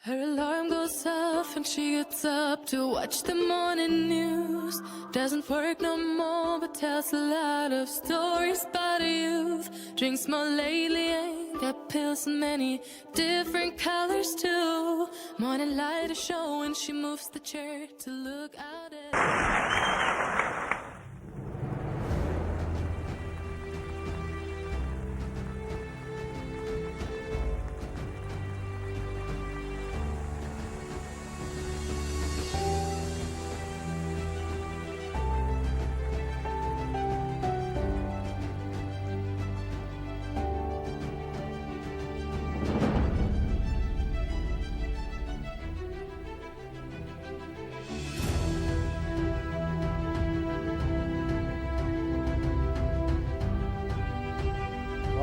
Her alarm goes off and she gets up to watch the morning news. Doesn't work no more but tells a lot of stories about her youth. Drinks more lately, ain't got pills in many different colors too. Morning light is showing, she moves the chair to look out at.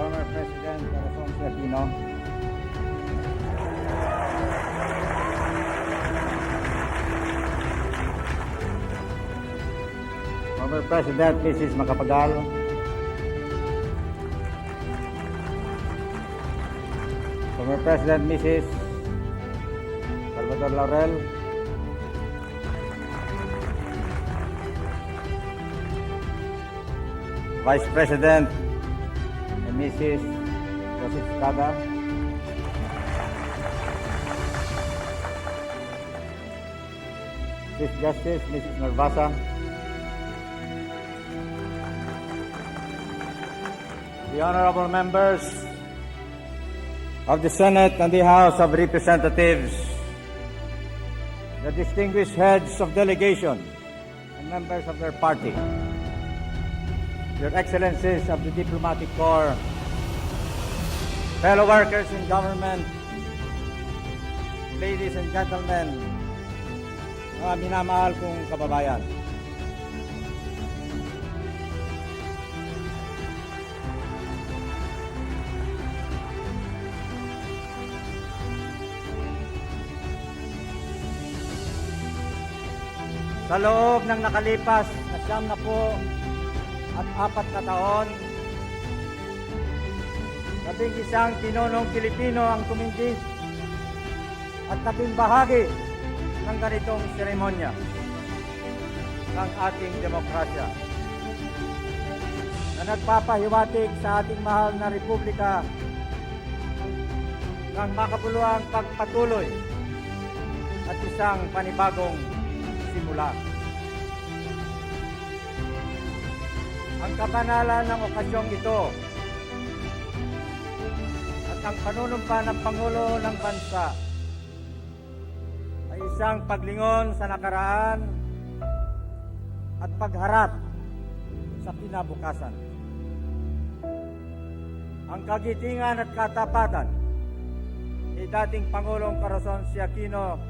Former President Ramos-Sembrano, former President Mrs. Macapagal, former President Mrs. Salvador Laurel, Vice President Mrs. Joseph Estrada, Chief Justice Mrs. Narvasa, the honorable members of the Senate and the House of Representatives, the distinguished heads of delegation and members of their party, Your Excellencies of the Diplomatic Corps, fellow workers in government, ladies and gentlemen, mga minamahal kong kababayan. Sa loob ng nakalipas na 94 na taon, 11 pinunong Filipino ang tumindi at naging bahagi ng ganitong seremonya ng ating demokrasya na nagpapahiwatig sa ating mahal na republika ng makabuluhang pagpatuloy at isang panibagong simula. Ang kabanalan ng okasyong ito at ang panunumpa ng Pangulo ng Bansa ay isang paglingon sa nakaraan at pagharap sa kinabukasan. Ang kagitingan at katapatan ni dating Pangulong Ramos-Jones Aquino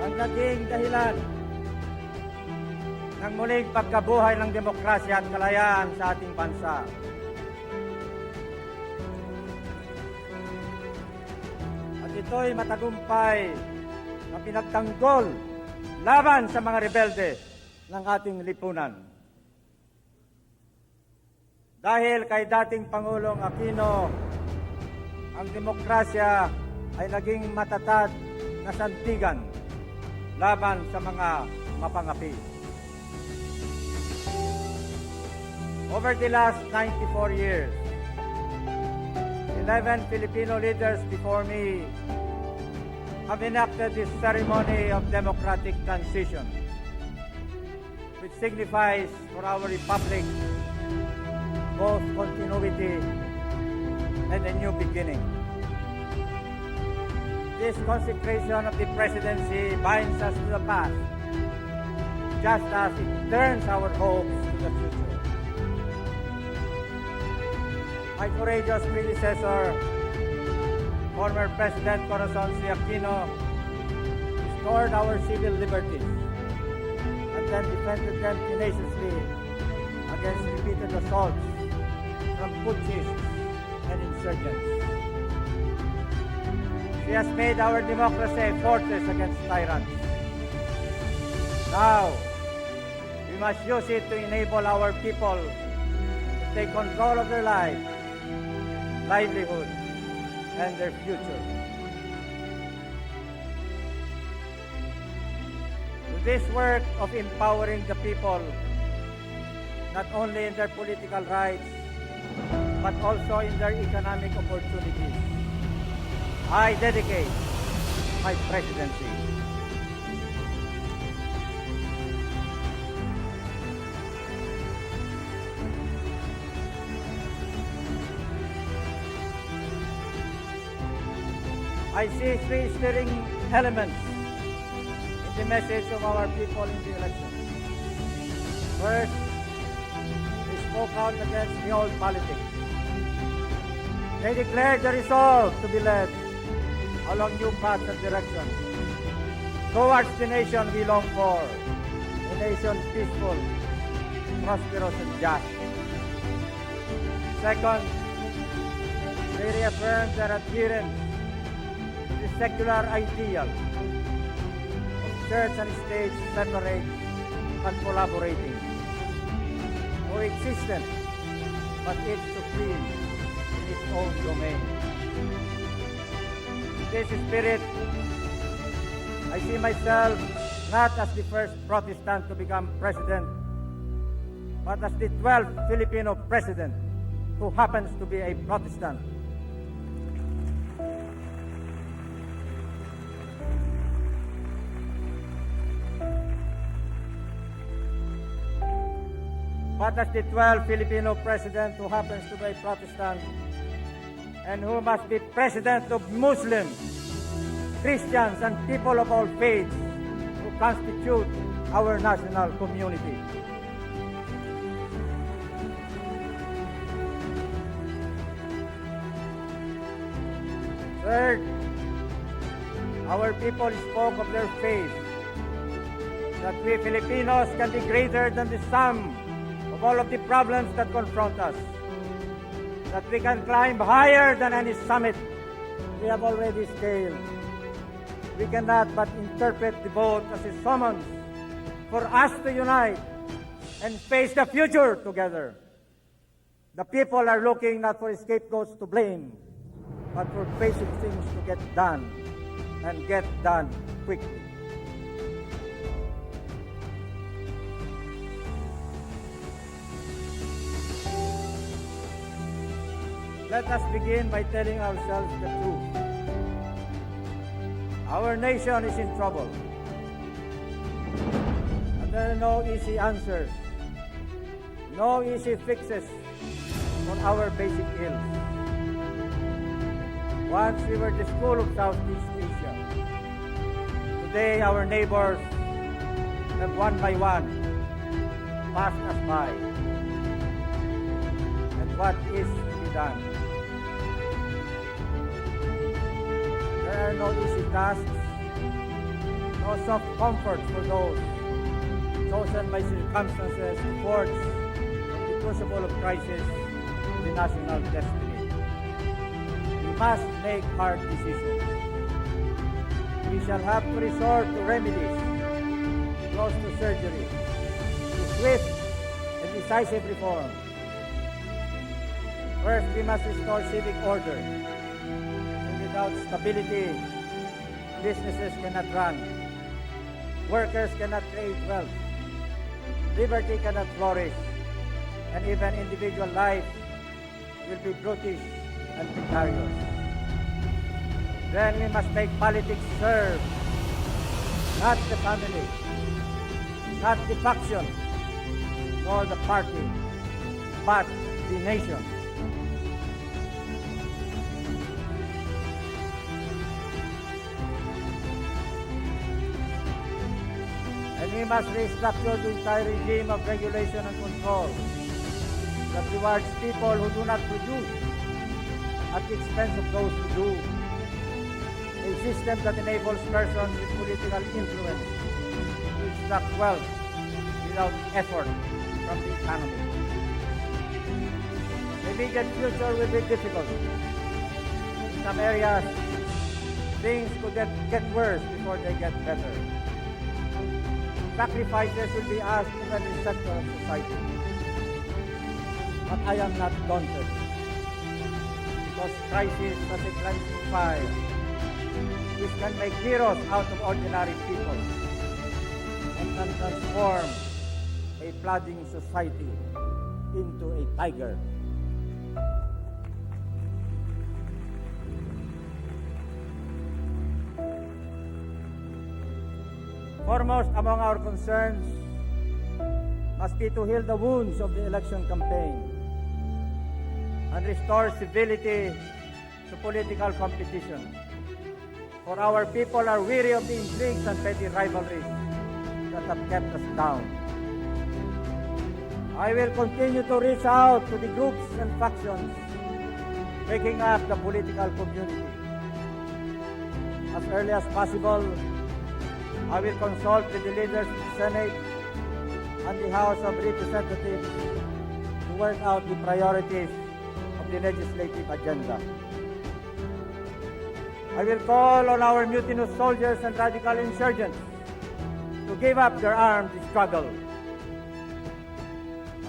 ang naging dahilan ng muling pagkabuhay ng demokrasya at kalayaan sa ating bansa. At ito'y matagumpay na pinagtanggol laban sa mga rebelde ng ating lipunan. Dahil kay dating Pangulong Aquino, ang demokrasya ay naging matatag na sandigan laban sa mga mapangapi. Over the last 94 years, 11 Filipino leaders before me have enacted this ceremony of democratic transition, which signifies for our republic both continuity and a new beginning. This consecration of the presidency binds us to the past, just as it turns our hopes to the future. My courageous predecessor, former President Ramos-Jones Aquino, is restored our civil liberties, and then defended them tenaciously against repeated assaults from putschists and insurgents. She has made our democracy a fortress against tyrants. Now, we must use it to enable our people to take control of their lives, livelihood, and their future. To this work of empowering the people, not only in their political rights, but also in their economic opportunities, I dedicate my presidency. I see three steering elements in the message of our people in the election. First, they spoke out against the old politics. They declared the resolve to be led along new paths and directions towards the nation we long for, a nation peaceful, prosperous, and just. Second, they reaffirmed their adherence to the secular ideal of church and state separate and collaborating, coexistent, but each supreme in its own domain. In this spirit, I see myself not as the first Protestant to become president, but as the 12th Filipino president who happens to be a Protestant. But as the 12th Filipino president who happens to be a Protestant and who must be president of Muslims, Christians, and people of all faiths who constitute our national community. Third, our people spoke of their faith, that we Filipinos can be greater than the sum of all of the problems that confront us, that we can climb higher than any summit we have already scaled. We cannot but interpret the vote as a summons for us to unite and face the future together. The people are looking not for scapegoats to blame, but for basic things to get done, and get done quickly. Let us begin by telling ourselves the truth. Our nation is in trouble, and there are no easy answers, no easy fixes for our basic ills. Once we were the school of Southeast Asia. Today, our neighbors have one by one passed us by. And what is to be done? There are no easy tasks, no soft comforts for those chosen by circumstances to forge from the crucible of crisis the national destiny. We must make hard decisions. We shall have to resort to remedies, close to surgery, to swift and decisive reform. First, we must restore civic order. Without stability, businesses cannot run, workers cannot create wealth, liberty cannot flourish, and even individual life will be brutish and precarious. Then we must make politics serve not the family, not the faction, nor the party, but the nation. And we must restructure the entire regime of regulation and control that rewards people who do not produce at the expense of those who do. A system that enables persons with political influence to extract wealth without effort from the economy. The immediate future will be difficult. In some areas, things could get worse before they get better. Sacrifices will be asked of every sector of society. But I am not daunted, because crisis has a cleansing fire which can make heroes out of ordinary people and can transform a flooding society into a tiger. Foremost among our concerns must be to heal the wounds of the election campaign and restore civility to political competition. For our people are weary of the intrigues and petty rivalries that have kept us down. I will continue to reach out to the groups and factions making up the political community. As early as possible, I will consult with the leaders of the Senate and the House of Representatives to work out the priorities of the legislative agenda. I will call on our mutinous soldiers and radical insurgents to give up their armed struggle.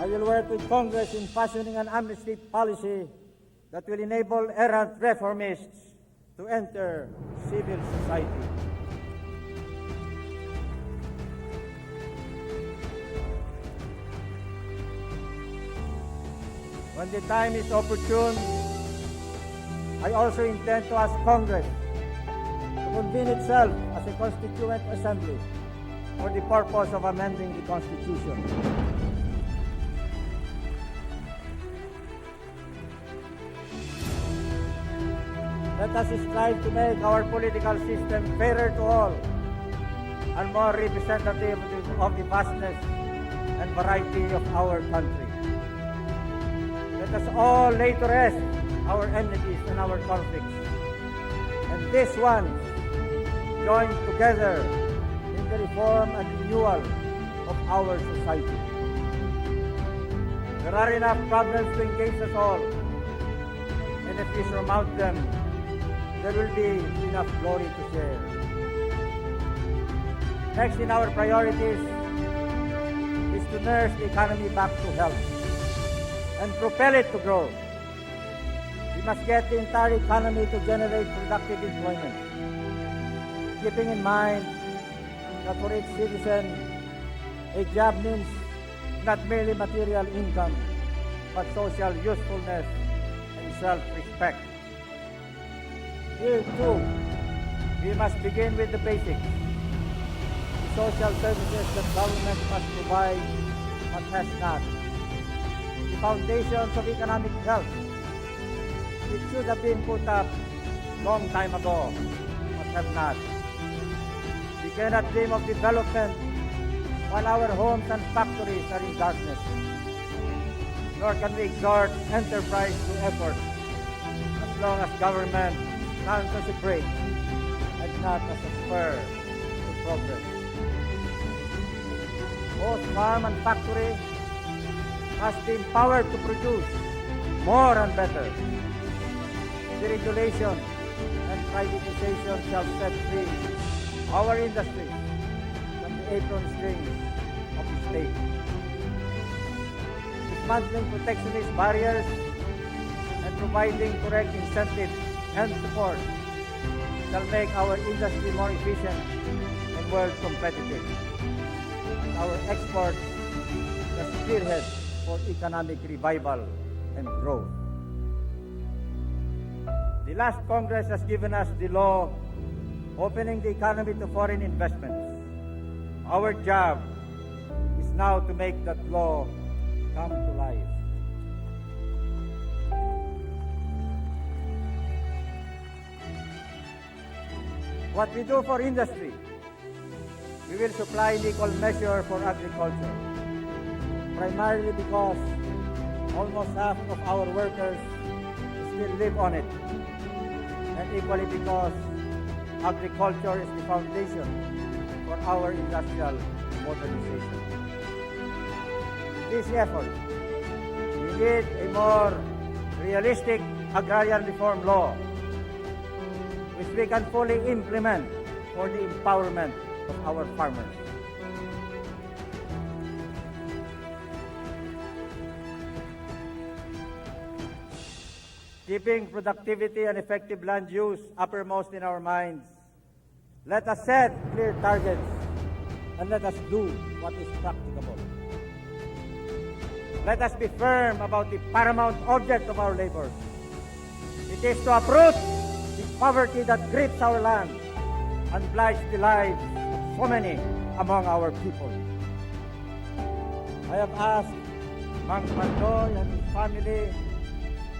I will work with Congress in fashioning an amnesty policy that will enable errant reformists to enter civil society. When the time is opportune, I also intend to ask Congress to convene itself as a constituent assembly for the purpose of amending the Constitution. Let us strive to make our political system fairer to all and more representative of the vastness and variety of our country. Let us all lay to rest our enmities and our conflicts, and these ones join together in the reform and renewal of our society. There are enough problems to engage us all, and if we surmount them, there will be enough glory to share. Next in our priorities is to nurse the economy back to health and propel it to grow. We must get the entire economy to generate productive employment, keeping in mind that for each citizen, a job means not merely material income, but social usefulness and self-respect. Here too, we must begin with the basics. The social services that government must provide but has not. The foundations of economic health, it should have been put up long time ago, but have not. We cannot dream of development while our homes and factories are in darkness. Nor can we exhort enterprise to effort as long as government stands as a brake and not as a spur to progress. Both farm and factory must be empowered to produce more and better. Deregulation and privatization shall set free our industry from the apron strings of the state. Dismantling protectionist barriers and providing correct incentives and support shall make our industry more efficient and world competitive. And our exports the spearhead for economic revival and growth. The last Congress has given us the law opening the economy to foreign investments. Our job is now to make that law come to life. What we do for industry, we will supply in equal measure for agriculture, primarily because almost half of our workers still live on it, and equally because agriculture is the foundation for our industrial modernization. In this effort, we need a more realistic agrarian reform law which we can fully implement for the empowerment of our farmers. Keeping productivity and effective land use uppermost in our minds, let us set clear targets and let us do what is practicable. Let us be firm about the paramount object of our labor. It is to uproot the poverty that grips our land and blights the lives of so many among our people. I have asked Mang Pandoy and his family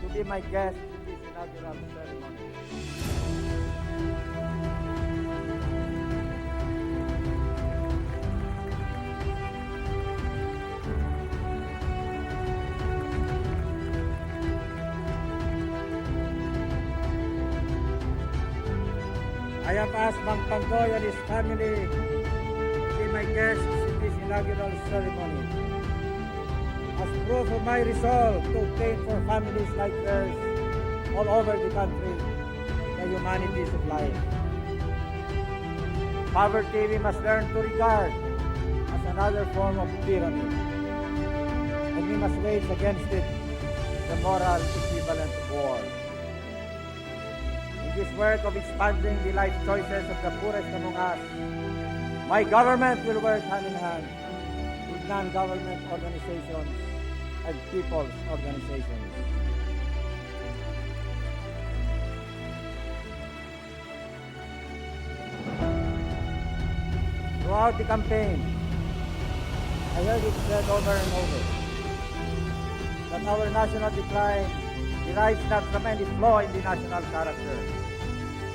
to be my guest in this inaugural ceremony. I have asked Mang Pandoy and his family to be my guests in this inaugural ceremony. As proof of my resolve to obtain for families like theirs all over the country the humanities of life. Poverty we must learn to regard as another form of tyranny, and we must wage against it the moral equivalent of war. In this work of expanding the life choices of the poorest among us, my government will work hand in hand with non-government organizations and people's organizations. Throughout the campaign, I heard it said over and over that our national decline derives not from any flaw in the national character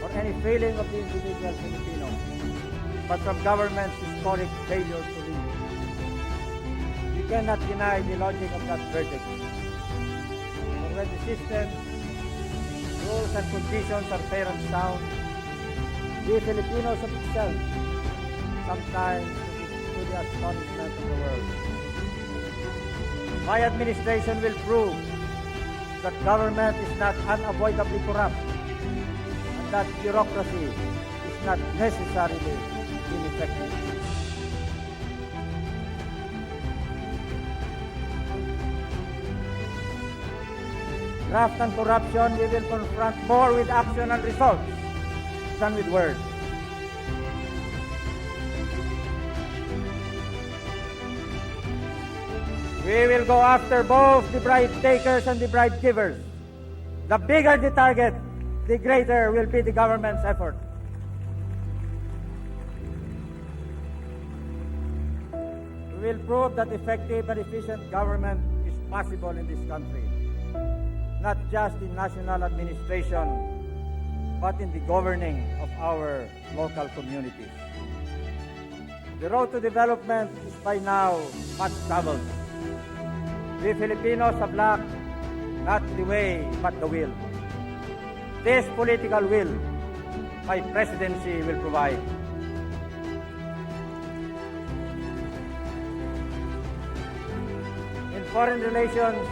or any failing of the individual Filipino, but from government's historic failure to lead. You cannot deny the logic of that verdict. For when the system, rules and conditions are fair and sound, we Filipinos of itself sometimes to the astonishment of the world. My administration will prove that government is not unavoidably corrupt and that bureaucracy is not necessarily ineffective. Graft and corruption we will confront more with action and results than with words. We will go after both the bribe takers and the bribe givers. The bigger the target, the greater will be the government's effort. We will prove that effective and efficient government is possible in this country, not just in national administration, but in the governing of our local communities. The road to development is by now much traveled. We Filipinos have lacked not the way, but the will. This political will, my presidency will provide. In foreign relations,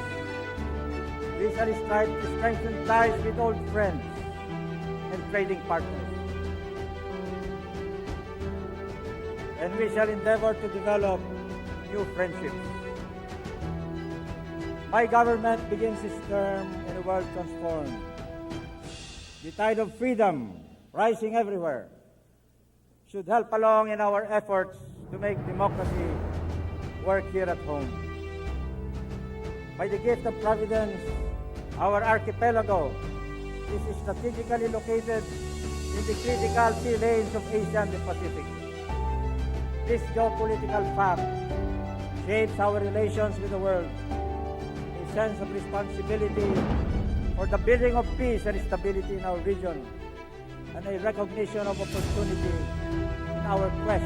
we shall strive to strengthen ties with old friends and trading partners. And we shall endeavor to develop new friendships. My government begins its term in a world transformed. The tide of freedom rising everywhere should help along in our efforts to make democracy work here at home. By the gift of Providence, our archipelago is strategically located in the critical sea lanes of Asia and the Pacific. This geopolitical fact shapes our relations with the world, a sense of responsibility for the building of peace and stability in our region, and a recognition of opportunity in our quest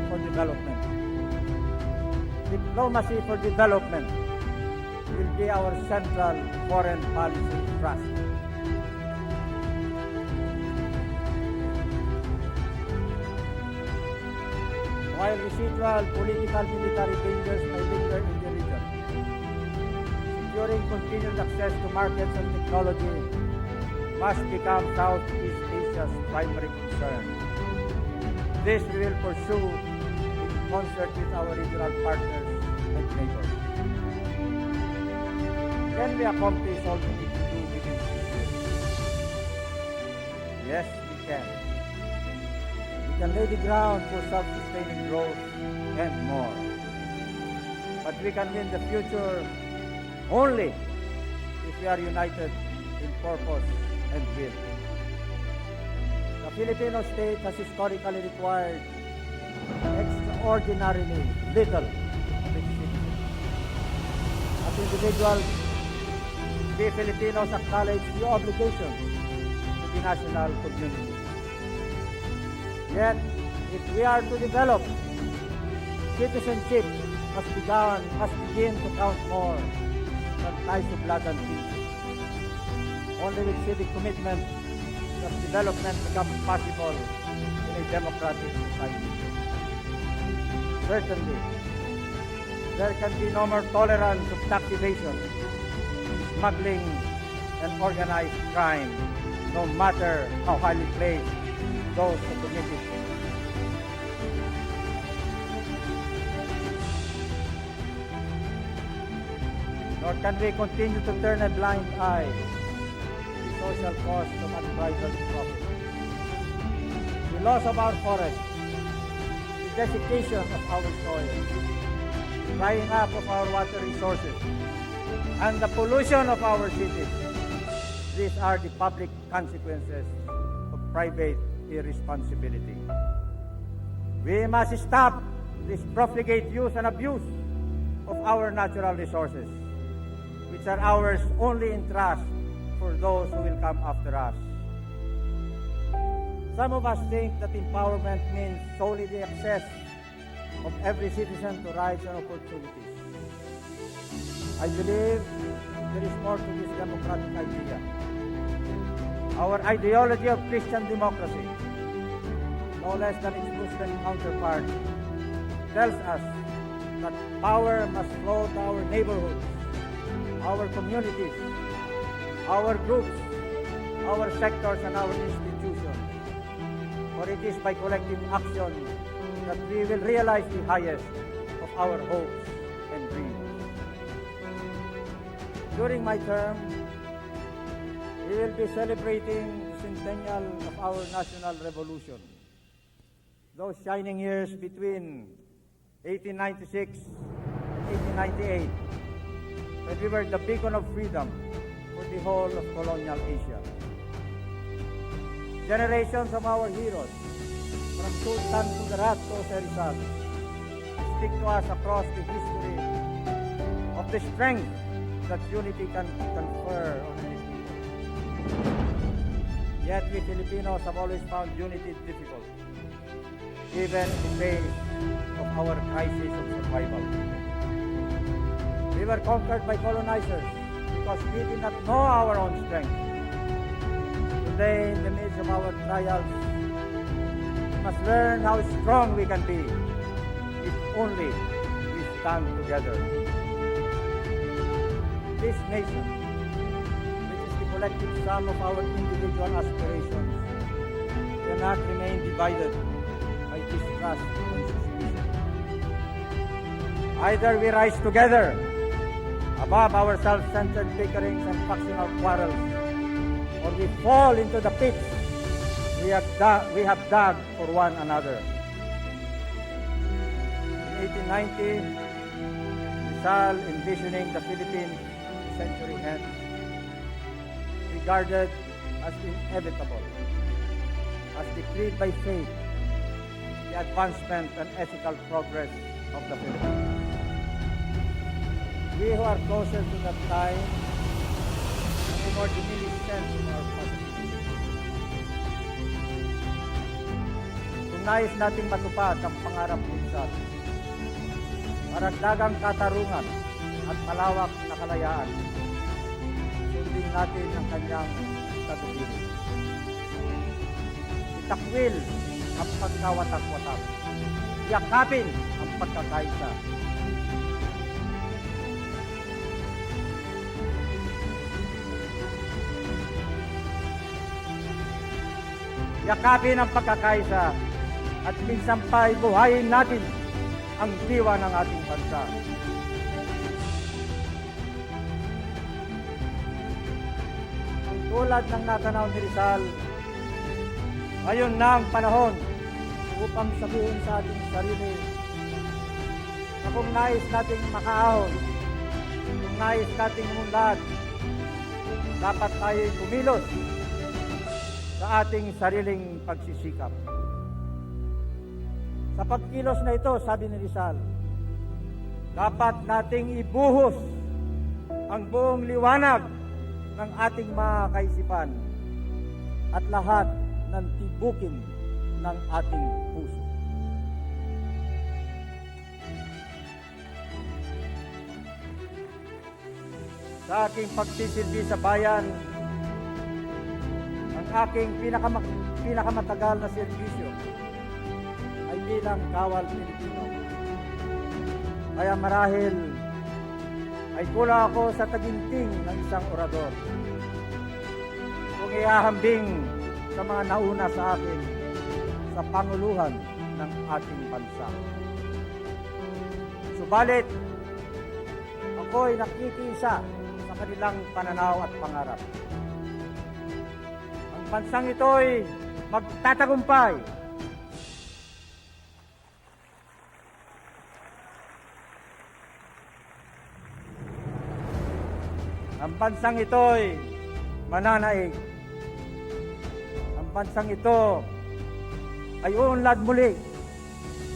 for development. Diplomacy for development will be our central foreign policy thrust. while residual political military dangers may linger in the region. Securing continued access to markets and technology must become Southeast Asia's primary concern. This we will pursue in concert with our regional partners and neighbors. Can we accomplish all we need to do within 6 years? Yes, we can. We can lay the ground for self-sustaining growth and more. But we can win the future only if we are united in purpose and will. The Filipino state has historically required extraordinarily little of its citizens. As individuals, we Filipinos acknowledge the obligations to the national community. Yet, if we are to develop, citizenship must begin to count more than ties of blood and peace. Only with civic commitment does development become possible in a democratic society. Certainly, there can be no more tolerance of tax evasion, smuggling, and organized crime, no matter how highly placed those who commit it. Nor can we continue to turn a blind eye to the social cost of unbridled profit. The loss of our forests, the desiccation of our soil, the drying up of our water resources, and the pollution of our cities. These are the public consequences of private irresponsibility. We must stop this profligate use and abuse of our natural resources, which are ours only in trust for those who will come after us. Some of us think that empowerment means solely the access of every citizen to rights and opportunities. I believe there is more to this democratic idea. Our ideology of Christian democracy, no less than its Muslim counterpart, tells us that power must flow to our neighborhoods, our communities, our groups, our sectors, and our institutions. For it is by collective action that we will realize the highest of our hopes and dreams. During my term, we will be celebrating the centennial of our national revolution. Those shining years between 1896 and 1898, when we were the beacon of freedom for the whole of colonial Asia. Generations of our heroes, from Sultan Kudarat to Rizal, speak to us across the history of the strength that unity can confer on any people. Yet we Filipinos have always found unity difficult, even in the face of our crisis of survival. We were conquered by colonizers because we did not know our own strength. Today, in the midst of our trials, we must learn how strong we can be if only we stand together. This nation, which is the collective sum of our individual aspirations, cannot remain divided by distrust and suspicion. Either we rise together above our self-centered bickerings and factional quarrels, or we fall into the pits we have dug for one another. In 1890, Rizal, envisioning the Philippines century end, regarded as inevitable, as decreed by fate, the advancement and ethical progress of the Philippines. We who are closer to that time have a more diminished sense of our possibilities. Kung nais nating matupad ang pangarap ni Rizal, maragdagang katarungan at malawak na kalayaan, sundin natin ang kanyang tagubilin. Itakwil ang pagkawatak-watak. yakapin ang pagkakaisa. Yakapin ang pagkakaisa at minsan pa'y buhayin natin ang diwa ng ating bansa. Tulad ng natanaw ni Rizal, ngayon na ang panahon upang sabihin sa ating sarili na kung nais nating makaahon, kung nais nating umunlad, dapat tayo'y kumilos sa ating sariling pagsisikap. Sa pagkilos na ito, sabi ni Rizal, dapat nating ibuhos ang buong liwanag ng ating mga kaisipan at lahat ng tibukin ng ating puso. Sa aking pagsisilbi sa bayan, ang aking pinakamatagal na serbisyo ay bilang kawal Filipino. Kaya marahil ay kulang ako sa taginting ng isang orador kung ihahambing sa mga nauna sa akin sa panguluhan ng ating bansa. Subalit, ako'y nakikisa sa kanilang pananaw at pangarap. Ang bansang ito'y magtatagumpay. Ang bansang ito'y mananaig. Ang bansang ito ay uunlad muli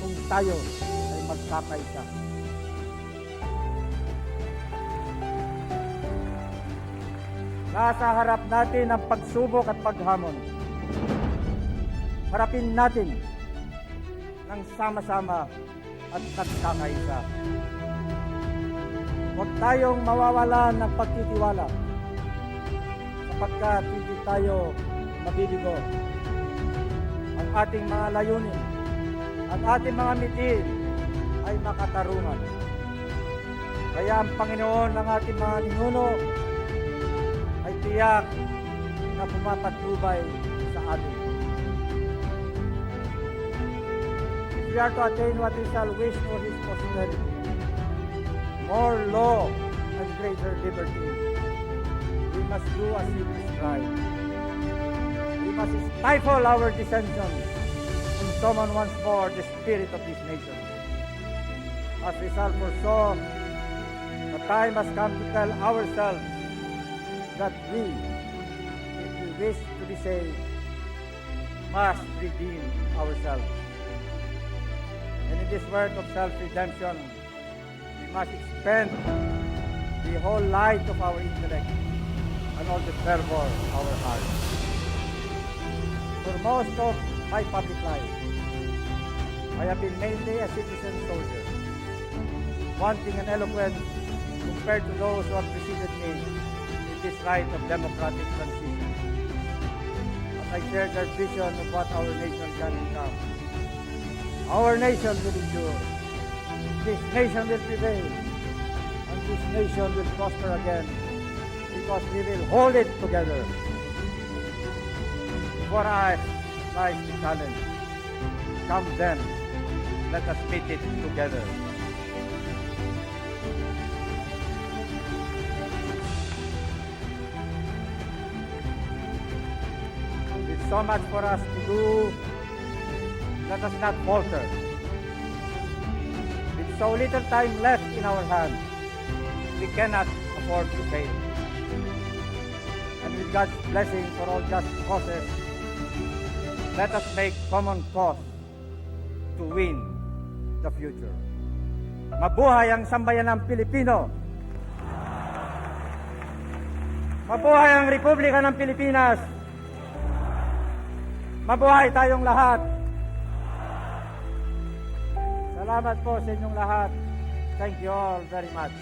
kung tayo ay magkakaisa. Nasa harap natin ang pagsubok at paghamon. Harapin natin ng sama-sama at nagkakaisa. Huwag tayong mawawalan ng pagtitiwala sapagkat hindi tayo mabibigo. Ang ating mga layunin, ang ating mga mitin ay makatarungan. Kaya ang Panginoon ng ating mga ninuno ay tiyak na pumapatnubay sa atin. If we are to attain what we shall wish for His posterity, more law and greater liberty, we must do as He prescribed. We must stifle our dissension and summon once more the spirit of this nation. As Rizal foresaw, the time has come to tell ourselves that we, if we wish to be saved, must redeem ourselves. And in this work of self-redemption, we must expend the whole light of our intellect and all the fervor of our hearts. For most of my public life, I have been mainly a citizen soldier, wanting and eloquent compared to those who have preceded me in this rite of democratic transition. As I share their vision of what our nation can become, our nation will endure. This nation will prevail, and this nation will prosper again because we will hold it together. For us lies the challenge. Come then, let us meet it together. With so much for us to do, let us not falter. With so little time left in our hands, we cannot afford to fail. And with God's blessing for all just causes, let us make common cause to win the future. Mabuhay ang sambayanang Pilipino! Mabuhay ang Republika ng Pilipinas! Mabuhay tayong lahat! Salamat po sa inyong lahat. Thank you all very much.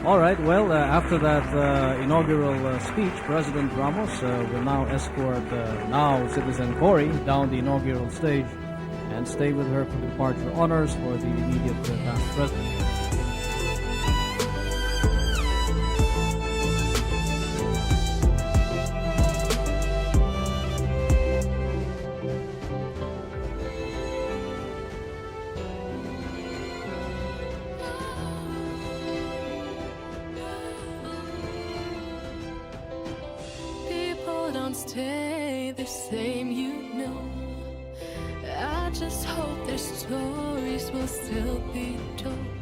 All right, well, after that inaugural speech, President Ramos will now escort now citizen Cory down the inaugural stage and stay with her for the departure honors for the immediate past president. Don't stay the same, you know. I just hope their stories will still be told.